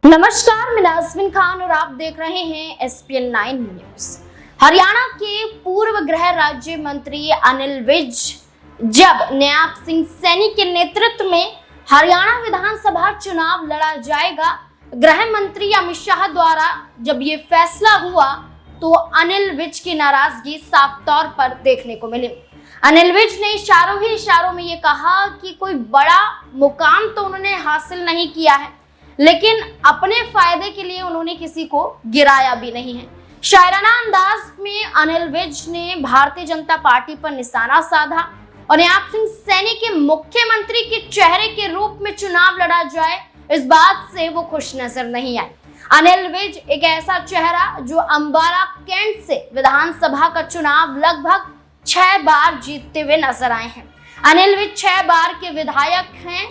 नमस्कार, मैं नाज़मीन खान और आप देख रहे हैं SPN9 न्यूज। हरियाणा के पूर्व गृह राज्य मंत्री अनिल विज जब नयाब सिंह सैनी के नेतृत्व में हरियाणा विधानसभा चुनाव लड़ा जाएगा, गृह मंत्री अमित शाह द्वारा जब ये फैसला हुआ तो अनिल विज की नाराजगी साफ तौर पर देखने को मिली। अनिल विज ने इशारों में ये कहा कि कोई बड़ा मुकाम तो उन्होंने हासिल नहीं किया है, लेकिन अपने फायदे के लिए उन्होंने किसी को गिराया भी नहीं है। शायराना अंदाज में अनिल विज ने भारतीय जनता पार्टी पर निशाना साधा और नयाब सिंह सैनी के मुख्यमंत्री के चेहरे के रूप में चुनाव लड़ा जाए, इस बात से वो खुश नजर नहीं आए। अनिल विज एक ऐसा चेहरा जो अंबाला कैंट से विधानसभा का चुनाव लगभग 6 बार जीतते हुए नजर आए हैं। अनिल विज 6 बार के विधायक हैं,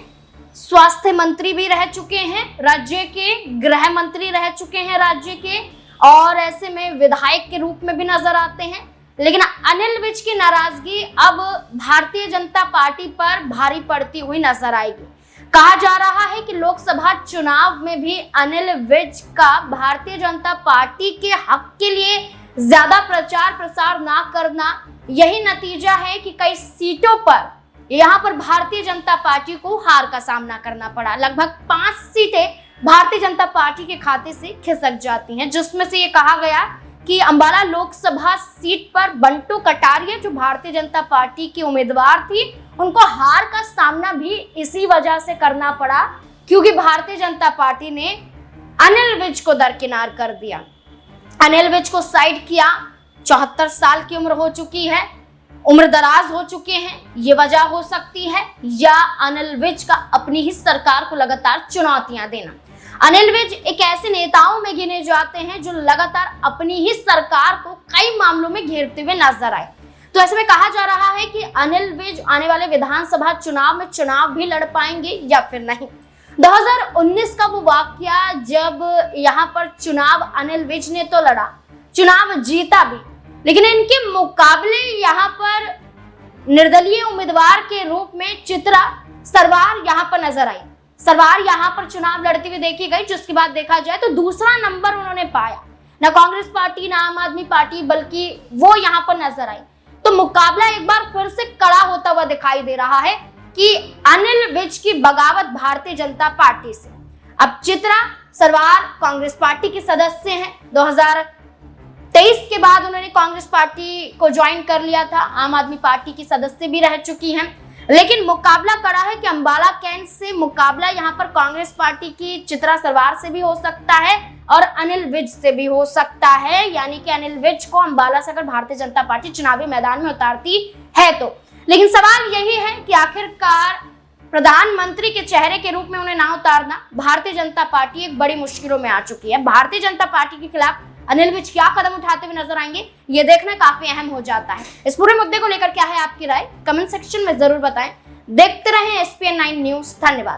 स्वास्थ्य मंत्री भी रह चुके हैं राज्य के, गृह मंत्री रह चुके हैं राज्य के, और ऐसे में विधायक के रूप में भी नजर आते हैं। लेकिन अनिल विज की नाराजगी अब भारतीय जनता पार्टी पर भारी पड़ती हुई नजर आएगी। कहा जा रहा है कि लोकसभा चुनाव में भी अनिल विज का भारतीय जनता पार्टी के हक के लिए ज्यादा प्रचार प्रसार ना करना यही नतीजा है कि कई सीटों पर यहाँ पर भारतीय जनता पार्टी को हार का सामना करना पड़ा। लगभग 5 सीटें भारतीय जनता पार्टी के खाते से खिसक जाती हैं, जिसमें से ये कहा गया कि अंबाला लोकसभा सीट पर बंटू कटारिया जो भारतीय जनता पार्टी की उम्मीदवार थी, उनको हार का सामना भी इसी वजह से करना पड़ा क्योंकि भारतीय जनता पार्टी ने अनिल विज को दरकिनार कर दिया, अनिल विज को साइड किया। 74 साल की उम्र हो चुकी है, उम्र दराज हो चुके हैं, ये वजह हो सकती है, या अनिल विज का अपनी ही सरकार को लगातार चुनौतियां देना। अनिल विज एक ऐसे नेताओं में गिने जाते हैं जो लगातार अपनी ही सरकार को कई मामलों में घेरते हुए नजर आए। तो ऐसे में कहा जा रहा है कि अनिल विज आने वाले विधानसभा चुनाव में चुनाव भी लड़ पाएंगे या फिर नहीं। 2019 का वो वाकया जब यहाँ पर चुनाव अनिल विज ने तो लड़ा, चुनाव जीता भी, लेकिन इनके मुकाबले यहाँ पर निर्दलीय उम्मीदवार के रूप में चित्रा सरवार यहाँ पर नजर आई। सरवार यहाँ पर चुनाव लड़ती हुई देखी गई, जिसके बाद देखा जाए तो दूसरा नंबर उन्होंने पाया। न कांग्रेस पार्टी, न आम आदमी पार्टी, बल्कि वो यहाँ पर नजर आई। तो मुकाबला एक बार फिर से कड़ा होता हुआ दिखाई दे रहा है कि अनिल विज की बगावत भारतीय जनता पार्टी से। अब चित्रा सरवार कांग्रेस पार्टी के सदस्य हैं, 2023 के बाद उन्होंने कांग्रेस पार्टी को ज्वाइन कर लिया था, आम आदमी पार्टी की सदस्य भी रह चुकी हैं। लेकिन मुकाबला कड़ा है कि अंबाला कैंट से मुकाबला यहाँ पर कांग्रेस पार्टी की चित्रा सरवार से भी हो सकता है और अनिल विज से भी हो सकता है, यानी कि अनिल विज को अंबाला से अगर भारतीय जनता पार्टी चुनावी मैदान में उतारती है तो। लेकिन सवाल यही है कि आखिरकार प्रधानमंत्री के चेहरे के रूप में उन्हें ना उतारना, भारतीय जनता पार्टी एक बड़ी मुश्किलों में आ चुकी है। भारतीय जनता पार्टी के खिलाफ अनिल विज क्या कदम उठाते हुए नजर आएंगे, ये देखना काफी अहम हो जाता है। इस पूरे मुद्दे को लेकर क्या है आपकी राय, कमेंट सेक्शन में जरूर बताएं। देखते रहें SPN9 न्यूज। धन्यवाद।